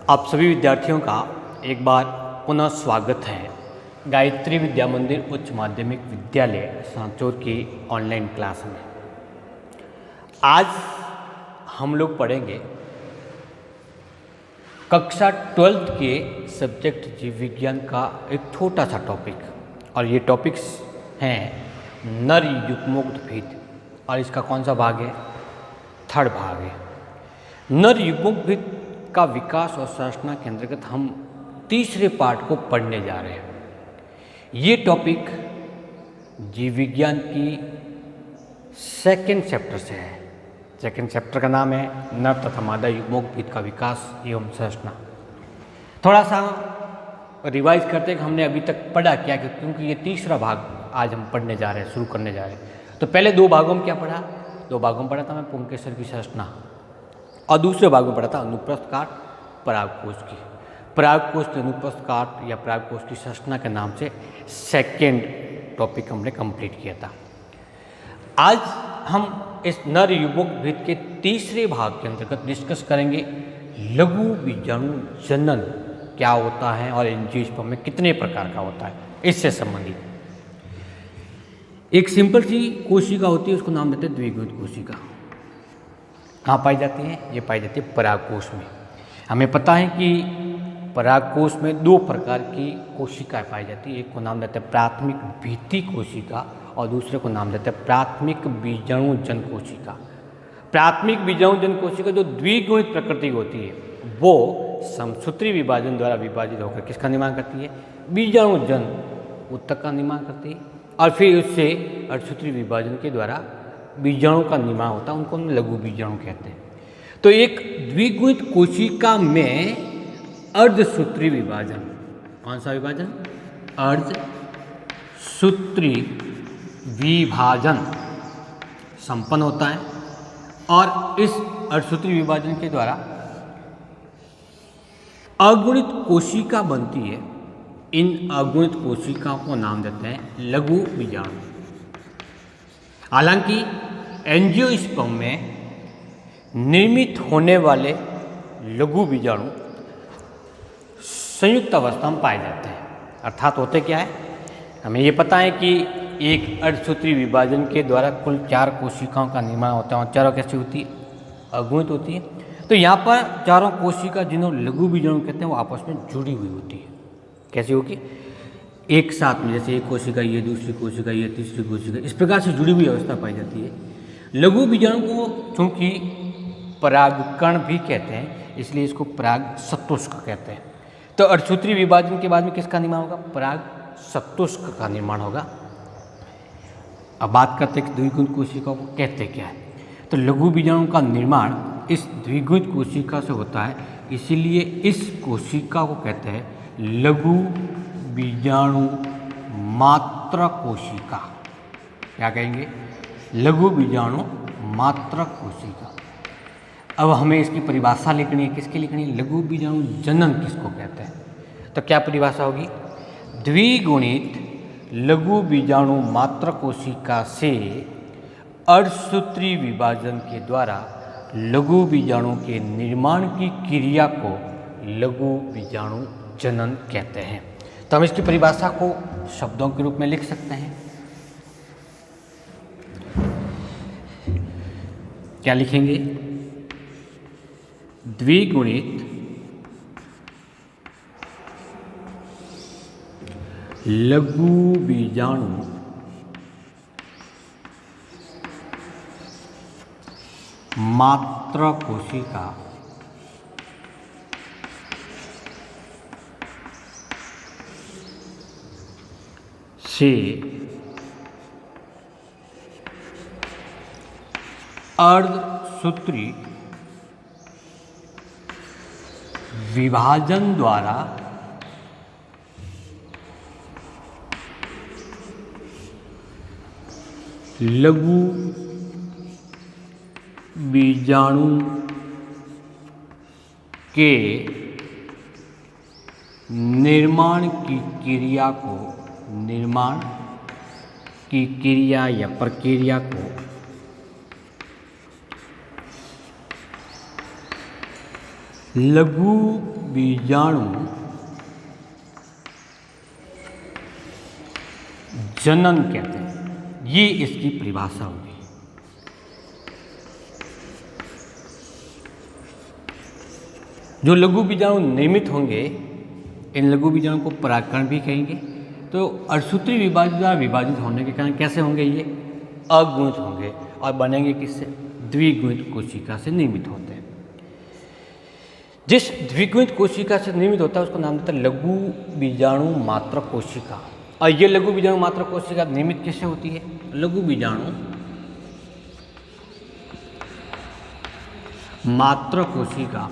आप सभी विद्यार्थियों का एक बार पुनः स्वागत है गायत्री विद्या मंदिर उच्च माध्यमिक विद्यालय सांचौर की ऑनलाइन क्लास में। आज हम लोग पढ़ेंगे कक्षा 12th के सब्जेक्ट जीव विज्ञान का एक छोटा सा टॉपिक, और ये टॉपिक्स हैं नर युग्मोक्त भेद, और इसका कौन सा भाग है? थर्ड भाग है। नर युग्मोक्त भेद का विकास और संरचना के अंतर्गत हम तीसरे पार्ट को पढ़ने जा रहे हैं। ये टॉपिक जीव विज्ञान की सेकेंड चैप्टर से है। सेकेंड चैप्टर का नाम है नर तथा मादा युग्मोक्त भेद का विकास एवं संरचना। थोड़ा सा रिवाइज करते हैं कि हमने अभी तक पढ़ा क्या, क्योंकि ये तीसरा भाग आज हम पढ़ने जा रहे हैं, शुरू करने जा रहे हैं। तो पहले दो भागों में क्या पढ़ा? दो भागों में पढ़ा था मैं पुंकेसर की संरचना, और दूसरे भाग में पढ़ा था अनुप्रस्थ काट परागकोश की। परागकोश के अनुप्रस्थ काट या परागकोश की संरचना के नाम से सेकेंड टॉपिक हमने कंप्लीट किया था। आज हम इस नर युग्मोक्त भेद के तीसरे भाग के अंतर्गत डिस्कस करेंगे लघु बीजाणु जनन क्या होता है और एंजियोस्पर्म में कितने प्रकार का होता है, इससे संबंधित एक सिंपल सी कोशिका होती है, उसको नाम देते हैं द्विगुणित कोशिका। कहाँ पाई जाती है? ये पाई जाती है परागकोश में। हमें पता है कि परागकोश में दो प्रकार की कोशिकाएं पाई जाती है। एक को नाम देते हैं प्राथमिक भित्ति कोशिका और दूसरे को नाम देते हैं प्राथमिक बीजाणुजन कोशिका। प्राथमिक बीजाणुजन कोशिका जो द्विगुणित प्रकृति की होती है, वो समसूत्री विभाजन द्वारा विभाजित होकर किसका निर्माण करती है? बीजाणुजन ऊतक का निर्माण करती है, और फिर उससे अर्धसूत्री विभाजन के द्वारा बीजाणु का निर्माण होता है, उनको हम लघु बीजाणु कहते हैं। तो एक द्विगुणित कोशिका में अर्धसूत्री विभाजन, कौन सा विभाजन? अर्धसूत्री विभाजन संपन्न होता है, और इस अर्धसूत्री विभाजन के द्वारा अगुणित कोशिका बनती है। इन अगुणित कोशिकाओं को नाम देते हैं लघु बीजाणु। हालांकि एंजियोस्पर्म में निर्मित होने वाले लघु बीजाणु संयुक्त अवस्था में पाए जाते हैं। अर्थात होते क्या है? हमें ये पता है कि एक अर्धसूत्री विभाजन के द्वारा कुल 4 कोशिकाओं का निर्माण होता है, और चारों कैसी होती है? अगुणित होती है। तो यहाँ पर चारों कोशिका जिन्हों लघु बीजाणु कहते हैं, वो आपस में जुड़ी हुई होती है। कैसी होगी? एक साथ में, जैसे एक कोशिका ये, दूसरी कोशिका ये, तीसरी कोशिका, इस प्रकार से जुड़ी हुई अवस्था पाई जाती है। लघु बीजाणु को चूंकि परागकण भी कहते हैं, इसलिए इसको पराग सतोष्क कहते हैं। तो अर्धसूत्री विभाजन के बाद में किसका निर्माण होगा? पराग सतोष्क का निर्माण होगा। अब बात करते हैं कि द्विगुणित कोशिका को कहते क्या है। तो लघु बीजाणु का निर्माण इस द्विगुणित कोशिका से होता है, इसीलिए इस कोशिका को कहते हैं लघु बीजाणु मात्र कोशिका। क्या कहेंगे? लघु बीजाणु मात्र कोशिका। अब हमें इसकी परिभाषा लिखनी है। किसकी लिखनी है? लघु बीजाणु जनन किसको कहते हैं? तो क्या परिभाषा होगी? द्विगुणित लघु बीजाणु मात्र कोशिका से अर्धसूत्री विभाजन के द्वारा लघु बीजाणु के निर्माण की क्रिया को लघु बीजाणु जनन कहते हैं। तो हम इसकी परिभाषा को शब्दों के रूप में लिख सकते हैं। क्या लिखेंगे? द्विगुणित लघु बीजाणु मात्र कोशिका से अर्धसूत्री विभाजन द्वारा लघु बीजाणु के निर्माण की क्रिया को निर्माण की क्रिया या प्रक्रिया को लघु बीजाणु जनन कहते हैं। ये इसकी परिभाषा होगी। जो लघु बीजाणु निर्मित होंगे, इन लघु बीजाणु को परागकण भी कहेंगे। तो अर्धसूत्री विभाजन द्वारा विभाजित होने के कारण कैसे होंगे? ये अगुणित होंगे और बनेंगे किससे? द्विगुणित कोशिका से निर्मित होते हैं। जिस द्विगुणित कोशिका से निर्मित होता है उसको नाम देता है लघु बीजाणु मात्र कोशिका। और ये लघु बीजाणु मात्र कोशिका निर्मित किससे होती है? लघु बीजाणु मात्र कोशिका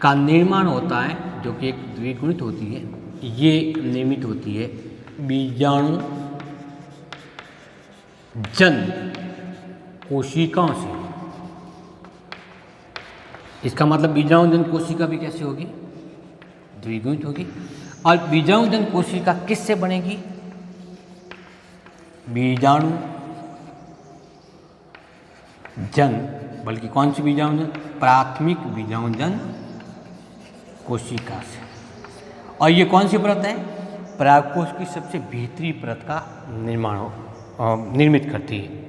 का निर्माण होता है, जो कि एक द्विगुणित होती है। ये निर्मित होती है बीजाणु जन कोशिकाओं से। इसका मतलब बीजाणु जन कोशिका भी कैसे होगी? द्विगुणित होगी। और बीजाणु जन कोशिका किससे बनेगी? बीजाणु जन, बल्कि कौन सी बीजाणु जन? प्राथमिक बीजाणु जन कोशिका से। और ये कौन सी परत है? परागकोश की सबसे भीतरी परत का निर्मित करती है।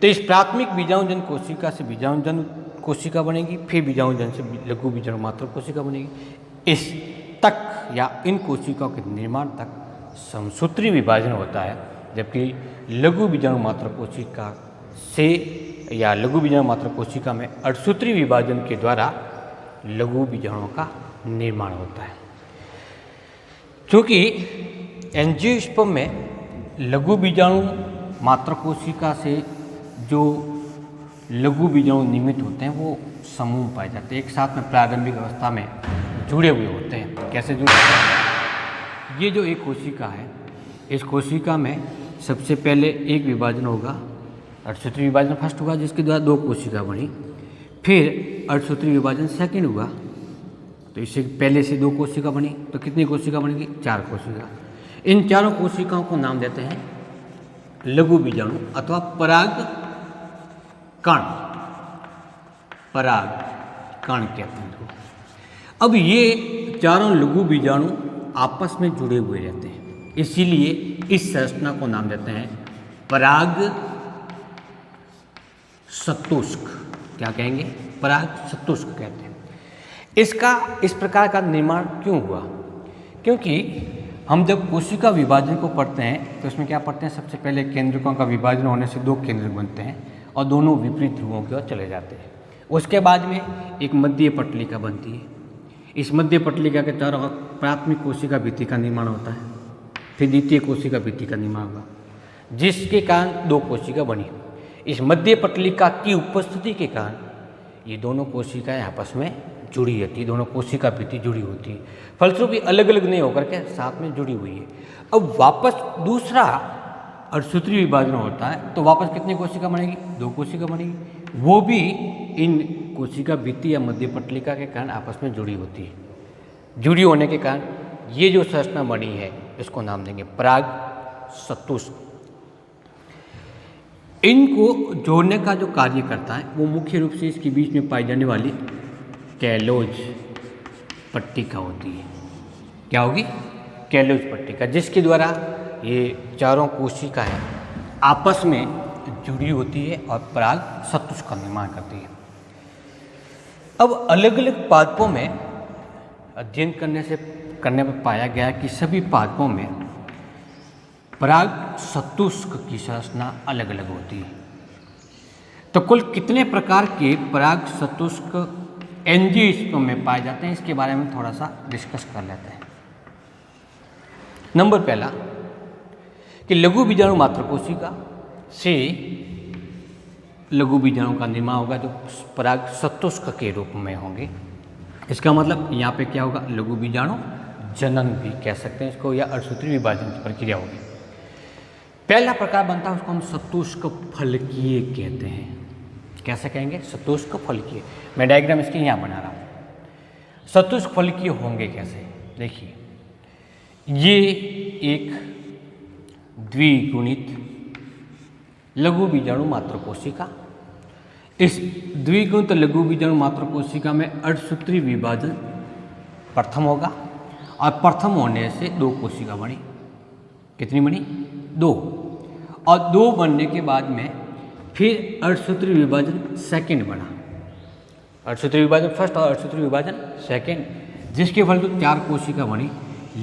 तो इस प्राथमिक बीजाणुजन कोशिका से बीजाणुजन कोशिका बनेगी, फिर बीजाणुजन से लघु बीजाणु मात्र कोशिका बनेगी। इस तक या इन कोशिकाओं के निर्माण तक समसूत्री विभाजन होता है, जबकि लघु बीजाणु मात्र कोशिका से या लघु बीजाणु मात्र कोशिका में अर्धसूत्री विभाजन के द्वारा लघु बीजाणुओं का निर्माण होता है। क्योंकि एंजियोस्पर्म में लघु बीजाणु मात्र कोशिका से जो लघु बीजाणु निर्मित होते हैं वो समूह पाए जाते हैं, एक साथ में प्रारंभिक अवस्था में जुड़े हुए होते हैं। कैसे जुड़े होते हैं? ये जो एक कोशिका है, इस कोशिका में सबसे पहले एक विभाजन होगा, अर्धसूत्री विभाजन फर्स्ट हुआ, जिसके द्वारा दो कोशिका बनी। फिर अर्धसूत्री विभाजन सेकंड हुआ, तो इससे पहले से दो कोशिका बनी, तो कितनी कोशिका बनेगी? 4 कोशिका। इन चारों कोशिकाओं को नाम देते हैं लघु बीजाणु अथवा पराग कण। पराग कण कहते हैं इनको। अब ये चारों लघु बीजाणु आपस में जुड़े हुए रहते हैं, इसीलिए इस संरचना को नाम देते हैं पराग सतुष्क। क्या कहेंगे? पराग सतुष्क कहते हैं। इसका इस प्रकार का निर्माण क्यों हुआ? क्योंकि हम जब कोशिका विभाजन को पढ़ते हैं तो इसमें क्या पढ़ते हैं? सबसे पहले केंद्रकों का विभाजन होने से 2 केंद्र बनते हैं और दोनों विपरीत ध्रुवों की ओर चले जाते हैं। उसके बाद में एक मध्य पटलिका बनती है। इस मध्य पटलिका के चारों ओर प्राथमिक कोशिका भित्ति का निर्माण होता है, फिर द्वितीय कोशिका भित्ति का निर्माण हुआ, जिसके कारण 2 कोशिका बनी। इस मध्य पटलिका की उपस्थिति के कारण ये दोनों कोशिकाएं आपस में जुड़ी रहती है, दोनों कोशिका भित्ति जुड़ी होती है, फलस्वरूप अलग अलग नहीं होकर के साथ में जुड़ी हुई है। अब वापस दूसरा अर्धसूत्री विभाजन होता है तो वापस कितनी कोशिका बनेगी? 2 कोशिका बनेगी, वो भी इन कोशिका भित्ति या मध्य पटलिका के कारण आपस में जुड़ी होती है। जुड़ी होने के कारण ये जो संरचना बनी है इसको नाम देंगे पराग सतुष्क। इनको जोड़ने का जो कार्य करता है वो मुख्य रूप से इसके बीच में पाई जाने वाली कैलोज पट्टिका होती है। क्या होगी? कैलोज पट्टिका, जिसके द्वारा ये चारों कोशिकाएं आपस में जुड़ी होती है और पराग सतुष्क का निर्माण करती है। अब अलग अलग पादपों में अध्ययन करने पर पाया गया कि सभी पादपों में पराग सतुष्क की संरचना अलग अलग होती है। तो कुल कितने प्रकार के पराग सतुष्क एंजियोस्पर्म में पाए जाते हैं, इसके बारे में थोड़ा सा डिस्कस कर लेते हैं। नंबर पहला कि लघु बीजाणु मात्र कोशिका से लघु बीजाणु का निर्माण होगा जो पराग सतुष्क के रूप में होंगे। इसका मतलब यहाँ पे क्या होगा? लघु बीजाणु जनन भी कह सकते हैं इसको, या अर्धसूत्री विभाजन की प्रक्रिया होगी। पहला प्रकार बनता है उसको हम सतुष्क फलकीय कहते हैं। कैसे कहेंगे? सतुष्क फलकीय। मैं डायग्राम इसके यहाँ बना रहा हूँ। सतुष्क फलकीय होंगे कैसे? देखिए, ये एक द्विगुणित लघु बीजाणु मात्र कोशिका इस द्विगुणित लघु बीजाणु मात्र कोशिका में अर्धसूत्री विभाजन प्रथम होगा और प्रथम होने से 2 कोशिका बनी। कितनी बनी? 2। और 2 बनने के बाद में फिर अर्धसूत्री विभाजन सेकंड बना। अर्धसूत्री विभाजन फर्स्ट और अर्धसूत्री विभाजन सेकंड, जिसके फलस्वरूप 4 कोशिका बनी।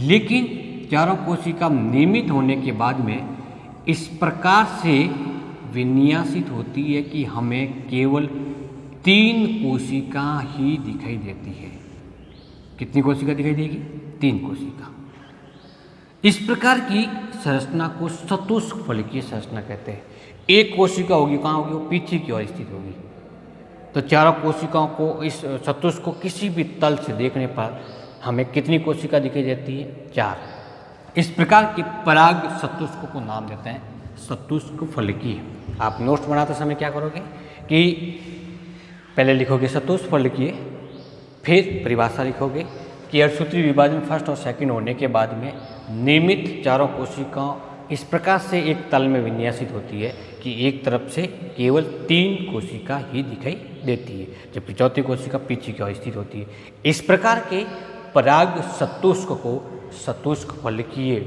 लेकिन चारों कोशिका नियमित होने के बाद में इस प्रकार से विन्यासित होती है कि हमें केवल 3 कोशिका ही दिखाई देती है। कितनी कोशिका दिखाई देगी? 3 कोशिका। इस प्रकार की संरचना को चतुष्क फलकीय संरचना कहते हैं। एक कोशिका होगी, कहाँ होगी? वो पीछे की ओर स्थित होगी। तो चारों कोशिकाओं को इस चतुष्क को किसी भी तल से देखने पर हमें कितनी कोशिका दिखाई देती है? 4। इस प्रकार के पराग चतुष्क को नाम देते हैं चतुष्क फलकीय। आप नोट्स बनाते समय क्या करोगे कि पहले लिखोगे चतुष्क फलकीय, फिर परिभाषा लिखोगे कि अर्धसूत्री विभाजन फर्स्ट और सेकंड होने के बाद में नियमित चारों कोशिकाओं इस प्रकार से एक तल में विन्यासित होती है कि एक तरफ से केवल 3 कोशिका ही दिखाई देती है, जबकि चौथी कोशिका पीछे की ओर स्थित होती है। इस प्रकार के पराग चतुष्क को चतुष्क फलकीय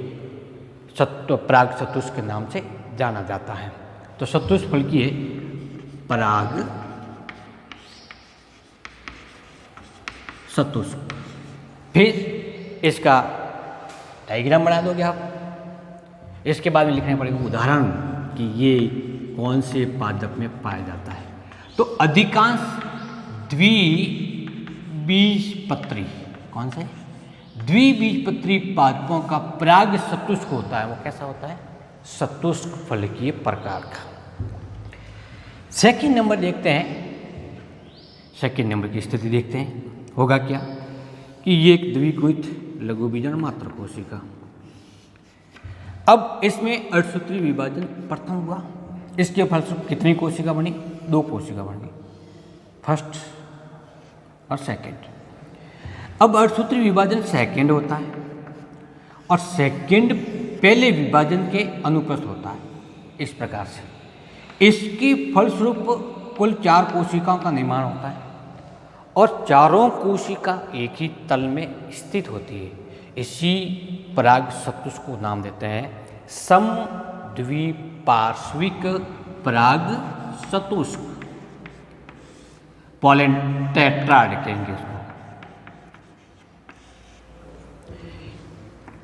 पराग चतुष्क के नाम से जाना जाता है। तो चतुष्क फलकीय पराग चतुष्क। फिर इसका डायग्राम बना दोगे आप। इसके बाद में लिखना पड़ेगा उदाहरण कि ये कौन से पादप में पाया जाता है। तो अधिकांश द्विबीजपत्री, कौन से? द्विबीजपत्री पादपों का पराग चतुष्क होता है। वो कैसा होता है? चतुष्क फलकीय प्रकार का। सेकंड नंबर देखते हैं। सेकंड नंबर की स्थिति देखते हैं। होगा क्या कि ये एक द्विगुणित लघु बीजाणु मात्र कोशिका। अब इसमें अर्धसूत्री विभाजन प्रथम हुआ। इसके फलस्वरूप कितनी कोशिका बनी? 2 कोशिका बनी, फर्स्ट और सेकंड। अब अर्धसूत्री विभाजन सेकंड होता है और सेकंड पहले विभाजन के अनुप्रस्थ होता है। इस प्रकार से इसके फलस्वरूप कुल 4 कोशिकाओं का निर्माण होता है और चारों कोशिका एक ही तल में स्थित होती है। इसी पराग चतुष्क को नाम देते हैं समद्विपार्श्विक पराग चतुष्क। पॉलन टेट्राड कहेंगे उसको।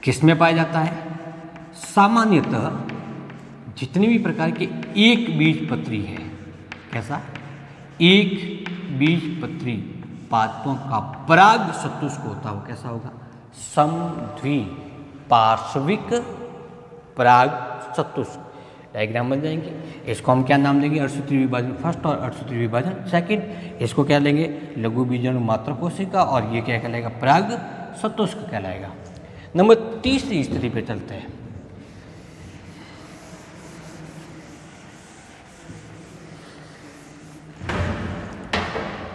किसमें पाया जाता है? सामान्यतः जितनी भी प्रकार के एक बीजपत्री है, कैसा? एक बीजपत्री पादपों का पराग चतुष्क होता है। वो कैसा होगा? समद्विपार्श्विक पराग चतुष्क। डायग्राम बन जाएंगे। इसको हम क्या नाम देंगे? अर्धसूत्री विभाजन फर्स्ट और अर्धसूत्री विभाजन सेकंड। इसको क्या लेंगे? लघु बीजाणु मात्र कोशिका। और ये क्या कहलाएगा? पराग चतुष्क कहलाएगा। नंबर तीसरी स्थिति पे चलते हैं।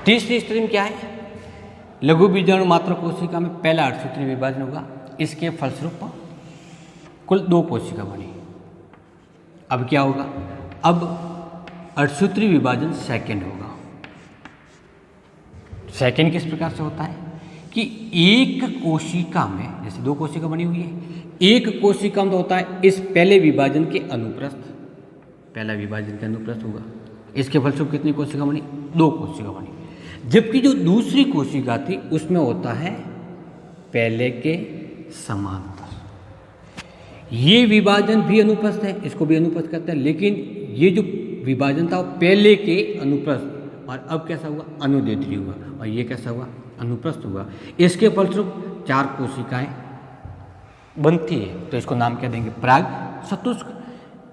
तीसरी स्थिति में क्या है? लघु बीजाणु मात्र कोशिका में पहला अर्धसूत्री विभाजन होगा। इसके फलस्वरूप कुल 2 कोशिका बनी। अब क्या होगा? अब अर्धसूत्री विभाजन सेकंड होगा। सेकंड किस प्रकार से होता है कि एक कोशिका में, जैसे 2 कोशिका बनी हुई है, एक कोशिका में तो होता है इस पहले विभाजन के अनुप्रस्थ, पहला विभाजन के अनुप्रस्थ होगा। इसके फलस्वरूप कितनी कोशिका बनी? 2 कोशिका बनी। जबकि जो दूसरी कोशिका थी उसमें होता है पहले के समांतर। ये विभाजन भी अनुप्रस्थ है, इसको भी अनुप्रस्थ कहते हैं। लेकिन ये जो विभाजन था वो पहले के अनुप्रस्थ, और अब कैसा हुआ? अनुदैर्ध्य हुआ। और ये कैसा हुआ? अनुप्रस्थ हुआ। इसके फलस्वरूप 4 कोशिकाएं बनती है। तो इसको नाम क्या देंगे? पराग चतुष्क।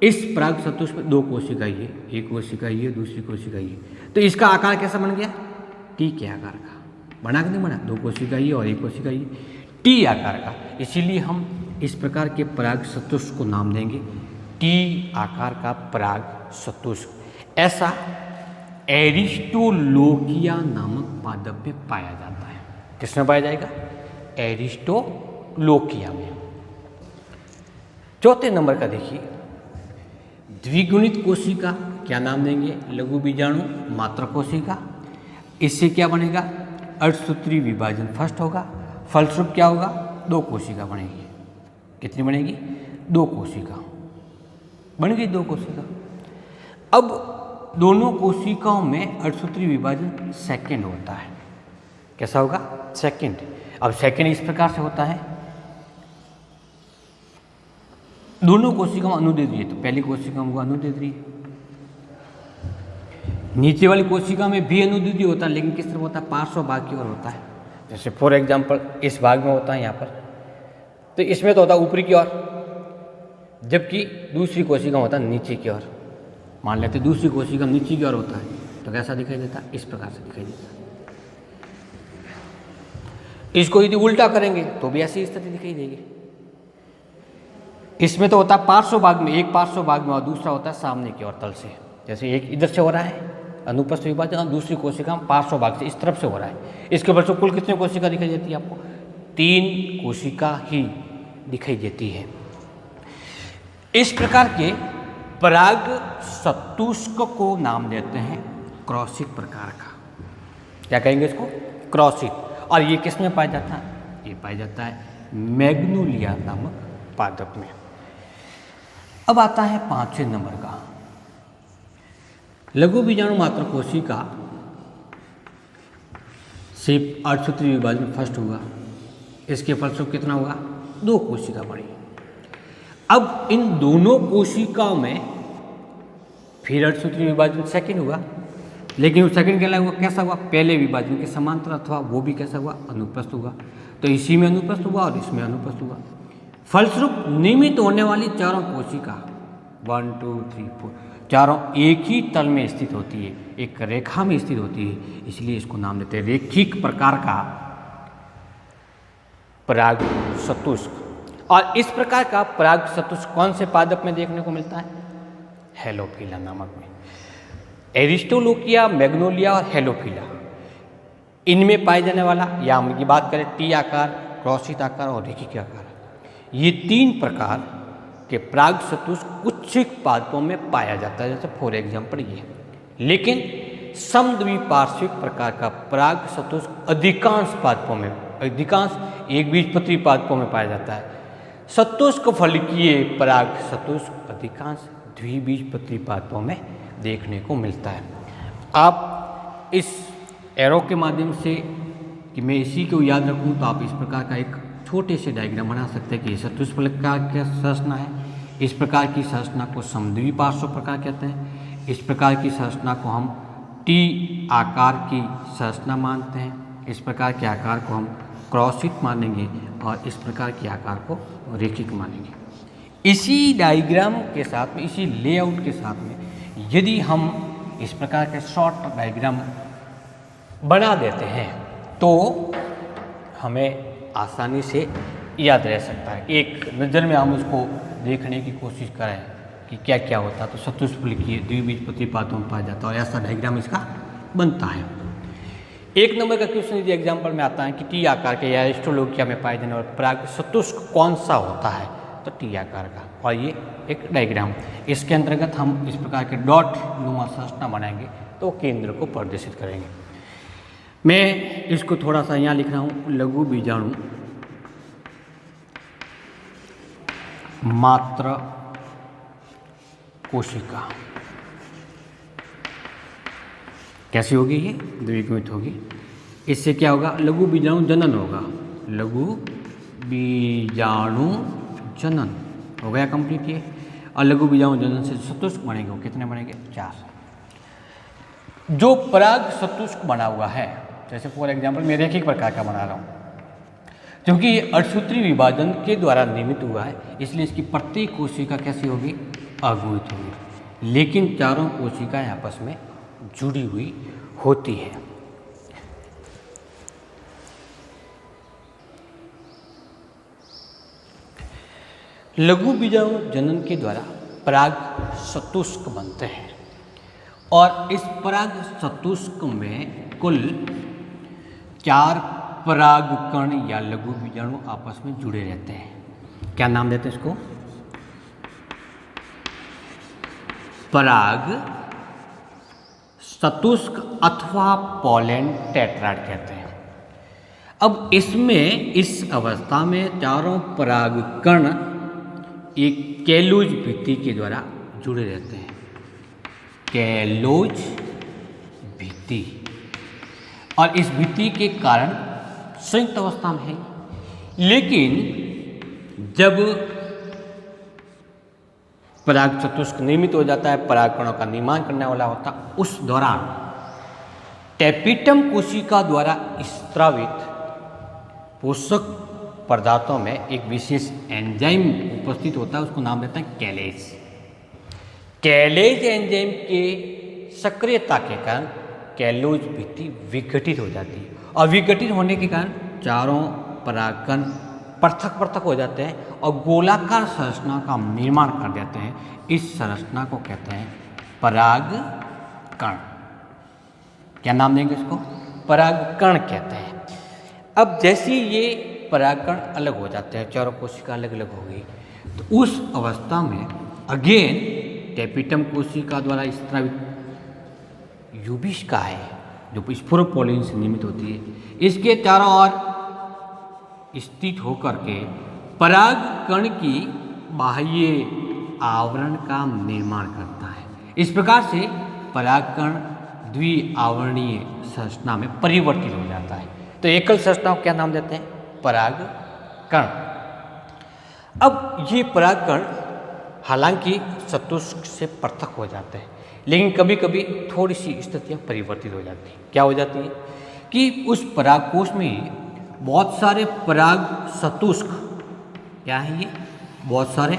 इस पराग चतुष्क में 2 कोशिका ये, एक कोशिका ये, दूसरी कोशिका ये। तो इसका आकार कैसा बन गया? टी के आकार का। बना कि नहीं बना? 2 कोशिका ये और 1 कोशिका ये, टी आकार का। इसीलिए हम इस प्रकार के पराग चतुष्क को नाम देंगे टी आकार का पराग चतुष्क। ऐसा एरिस्टोलोकिया नामक पादप में पाया जाता है। किसमें पाया जाएगा? एरिस्टोलोकिया में। चौथे नंबर का देखिए, द्विगुणित कोशिका क्या नाम देंगे? लघु बीजाणु मात्र कोशिका। इससे क्या बनेगा? अर्धसूत्री विभाजन फर्स्ट होगा, फलस्वरूप क्या होगा? 2 कोशिका बनेगी। कितनी बनेगी? 2 कोशिका बन गई, 2 कोशिका। अब दोनों कोशिकाओं में अर्धसूत्री विभाजन सेकंड होता है। कैसा होगा? सेकंड। अब सेकंड इस प्रकार से होता है, दोनों कोशिकाओं में अणु दे दिए तो पहली कोशिका में अणु दे दी, नीचे वाली कोशिका में भी अणु दे दिया होता है, लेकिन किस तरह होता है? पार्श्व भाग की ओर होता है। जैसे फॉर एग्जाम्पल इस भाग में होता है यहाँ पर, तो इसमें तो होता है ऊपरी की ओर, जबकि दूसरी कोशिका होता है नीचे की ओर। मान लेते दूसरी कोशिका नीचे की ओर होता है, तो कैसा दिखाई देता है? इस प्रकार से दिखाई देता है। इसको यदि उल्टा करेंगे तो भी ऐसी स्थिति दिखाई देगी। इसमें तो होता है पार्श्व भाग में, एक पार्श्व भाग में, और दूसरा होता है सामने की ओर तल से। जैसे एक इधर से हो रहा है अनुपस्थ विभाजन, और दूसरी कोशिका पार्श्व भाग से इस तरफ से हो रहा है। इसके ऊपर से कुल कितनी कोशिका दिखाई देती है आपको? 3 कोशिका ही दिखाई देती है। इस प्रकार के पराग सतुष्क को नाम देते हैं क्रॉसित प्रकार का। क्या कहेंगे इसको? क्रॉसित। और ये किस में पाया जाता है? ये पाया जाता है मैग्नोलिया नामक पादप में। अब आता है 5वें नंबर का, लघु बीजाणु मात्र कोशिका से अर्धसूत्री विभाजन फर्स्ट होगा। इसके फलस्वरूप कितना होगा? 2 कोशिका बड़ी। अब इन दोनों कोशिकाओं में फिर अर्धसूत्री विभाजन सेकंड हुआ, लेकिन वो सेकंड के हुआ कैसा हुआ? पहले विभाजन के समांतर, अथवा वो भी कैसा हुआ? अनुप्रस्थ हुआ। तो इसी में अनुप्रस्थ हुआ और इसमें अनुप्रस्थ हुआ। फलस्वरूप नियमित होने वाली चारों कोशिका 1 2 3 4 चारों एक ही तल में स्थित होती है, एक रेखा में स्थित होती है, इसलिए इसको नाम देते हैं रेखिक प्रकार का पराग सतुष्क। और इस प्रकार का पराग सतुष्क कौन से पादप में देखने को मिलता है? हेलोफिला नामक में। एरिस्टोलोकिया, मैग्नोलिया और हेलोफिला, इनमें पाए जाने वाला, या हम की बात करें टी आकार, क्रॉसित आकार और रेखिक आकार, ये 3 प्रकार के पराग सतुष्क उच्चिक पादपों में पाया जाता है। जैसे फॉर एग्जाम्पल ये। लेकिन समद्विपार्श्विक प्रकार का पराग सतुष्क अधिकांश पादपों में, अधिकांश एकबीजपत्री पादपों में पाया जाता है। सतुष्क फलिकीय पराग सतुष्क अधिकांश द्विबीजपत्री पादपों में देखने को मिलता है। आप इस एरो के माध्यम से, कि मैं इसी को याद रखूं, तो आप इस प्रकार का एक छोटे से डायग्राम बना सकते हैं कि सतुष्क प्रकार का संरचना है। इस प्रकार की संरचना को समद्विपार्श्व प्रकार कहते हैं। इस प्रकार की संरचना को हम टी आकार की संरचना मानते हैं। इस प्रकार के आकार को हम क्रॉसित मानेंगे और इस प्रकार के आकार को रेखिक मानेंगे। इसी डायग्राम के साथ में, इसी लेआउट के साथ में यदि हम इस प्रकार के शॉर्ट डायग्राम बना देते हैं तो हमें आसानी से याद रह सकता है। एक नज़र में हम उसको देखने की कोशिश करें कि क्या क्या होता है, तो सतुष्क फलिकीय द्विबीजपत्री पादपों में पाया जाता है और ऐसा डायग्राम इसका बनता है। 1 नंबर का क्वेश्चन यदि एग्जाम्पल में आता है कि टी आकार के या एरिस्टोलोकिया में पाए जाने वाला पराग सतुष्क कौन सा होता है, तो टी आकार का, और ये एक डायग्राम। इसके अंतर्गत हम इस प्रकार के डॉट नुमा संरचना बनाएंगे तो केंद्र को प्रदर्शित करेंगे। मैं इसको थोड़ा सा यहाँ लिख रहा हूँ, लघु बीजाणु मात्र कोशिका कैसी होगी? ये द्विगुणित होगी। इससे क्या होगा? लघु बीजाणु जनन होगा। लघु बीजाणु जनन हो गया कंप्लीट ये। और लघु बीजाणु जनन से सतुष्क बनेंगे, वो कितने बनेंगे? 4। जो पराग सतुष्क बना हुआ है, जैसे फॉर एग्जाम्पल मैं रेखिक प्रकार का बना रहा हूँ, क्योंकि ये अर्धसूत्री विभाजन के द्वारा निर्मित हुआ है, इसलिए इसकी प्रत्येक कोशिका कैसी होगी? अगुणित होगी। लेकिन चारों कोशिकाएं आपस में जुड़ी हुई होती है। लघु बीजाणु जनन के द्वारा पराग सतुष्क बनते हैं और इस पराग सतुष्क में कुल 4 परागकण या लघु बीजाणु आपस में जुड़े रहते हैं। क्या नाम देते हैं इसको? पराग शतुष्क अथवा पोलन टेट्राड कहते हैं। अब इसमें इस अवस्था में चारों परागकण एक कैलोज भित्ति के द्वारा जुड़े रहते हैं। कैलोज भित्ति, और इस भित्ति के कारण संयुक्त अवस्था में है। लेकिन जब पराग चतुष्क निर्मित हो जाता है, परागकणों का निर्माण करने वाला होता, उस दौरान टेपिटम कोशिका द्वारा स्त्रावित पोषक पदार्थों में एक विशेष एंजाइम उपस्थित होता है, उसको नाम देते हैं कैलेज। कैलेज एंजाइम के सक्रियता के कारण कैलोज भित्ति विघटित हो जाती है, और विघटित होने के कारण चारों परागकण पृथक पृथक हो जाते हैं और गोलाकार संरचना का निर्माण कर देते हैं। इस संरचना को कहते हैं परागकण। क्या नाम देंगे इसको? परागकण कहते हैं। अब जैसे ये परागकण अलग हो जाते हैं, चारों कोशिका अलग अलग हो गई, तो उस अवस्था में अगेन टेपिटम कोशिका द्वारा स्त्रावित यूबिका है जो स्पोर पोलिन से निर्मित होती है, इसके चारों ओर स्थित होकर के परागकण की बाह्य आवरण का निर्माण करता है। इस प्रकार से परागकण द्विआवरणीय संरचना में परिवर्तित हो जाता है। तो एकल संरचना को क्या नाम देते हैं? परागकण। अब ये परागकण हालांकि चतुष्क से पृथक हो जाते हैं, लेकिन कभी कभी थोड़ी सी स्थितियाँ परिवर्तित हो जाती हैं। क्या हो जाती है कि उस परागकोश में बहुत सारे पराग चतुष्क, क्या है ये? बहुत सारे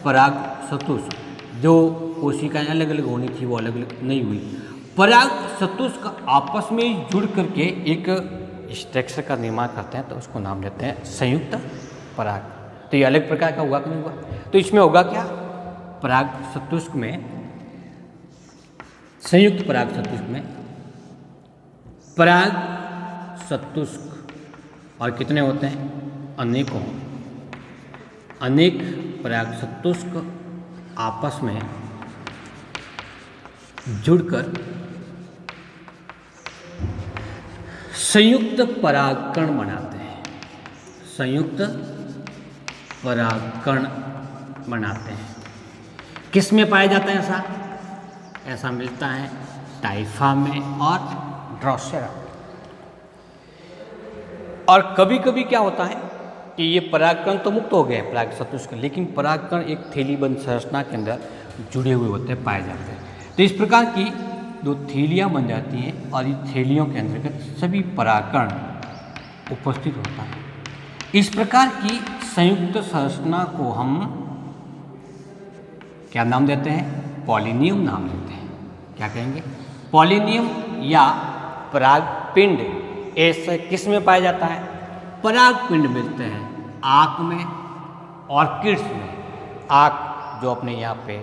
पराग चतुष्क, जो कोशिकाएं अलग अलग होनी थी वो अलग अलग नहीं हुई। पराग चतुष्क आपस में जुड़ करके एक स्ट्रक्चर का निर्माण करते हैं, तो उसको नाम देते हैं संयुक्त पराग। तो ये अलग प्रकार का हुआ कि नहीं हुआ? तो इसमें होगा क्या? पराग चतुष्क में, संयुक्त पराग चतुष्क में पराग चतुष्क और कितने होते हैं? अनेकों, अनेक पराग चतुष्क आपस में जुड़कर संयुक्त परागकण बनाते हैं। संयुक्त परागकण बनाते हैं। किस में पाया जाता है ऐसा? ऐसा मिलता है टाइफा में और ड्रोसेरा। और कभी कभी क्या होता है कि ये परागकण तो मुक्त हो गए पराग चतुष्क, लेकिन परागकण एक थैलीबंद संरचना के अंदर जुड़े हुए होते हैं, पाए जाते हैं। तो इस प्रकार की दो थैलियाँ बन जाती हैं और इस थैलियों के अंतर्गत सभी परागकण उपस्थित होता है। इस प्रकार की संयुक्त संरचना को हम क्या नाम देते हैं? पॉलिनियम नाम देते हैं। क्या कहेंगे? पॉलिनियम या परागपिंड। ऐसे किस में पाया जाता है? परागपिंड मिलते हैं आँख में, ऑर्किड्स में। आँख जो अपने यहाँ पे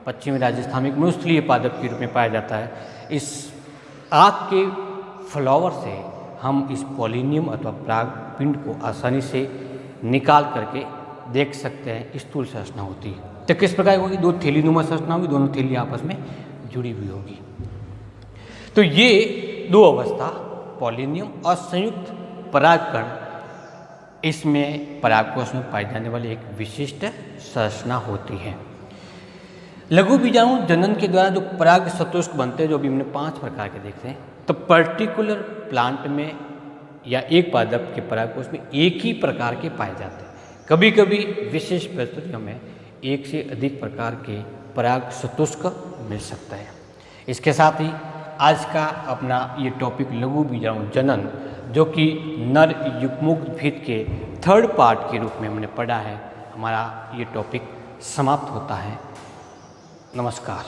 पश्चिमी राजस्थान में मनुस्थलीय पादप के रूप में पाया जाता है, इस आँख के फ्लावर से हम इस पॉलिनियम अथवा परागपिंड को आसानी से निकाल करके देख सकते हैं। स्थूल संरचना होती है। तो किस प्रकार होगी? दो थैलीनुमा संरचना होगी, दोनों थैली आपस में जुड़ी हुई होगी। तो ये दो अवस्था, पॉलिनियम और संयुक्त परागकण, इसमें परागकोश में पाई जाने वाली एक विशिष्ट संरचना होती है। लघु बीजाणु जनन के द्वारा जो पराग चतुष्क बनते हैं, जो अभी हमने 5 प्रकार के देखते हैं, तो पर्टिकुलर प्लांट में या एक पादप के परागकोश में एक ही प्रकार के पाए जाते हैं। कभी कभी विशेष परिस्थितियों में एक से अधिक प्रकार के पराग चतुष्क मिल सकता है। इसके साथ ही आज का अपना ये टॉपिक लघु बीजाणु जनन, जो कि नर युग्ममुक्त भित्ति के 3rd पार्ट के रूप में हमने पढ़ा है, हमारा ये टॉपिक समाप्त होता है। नमस्कार।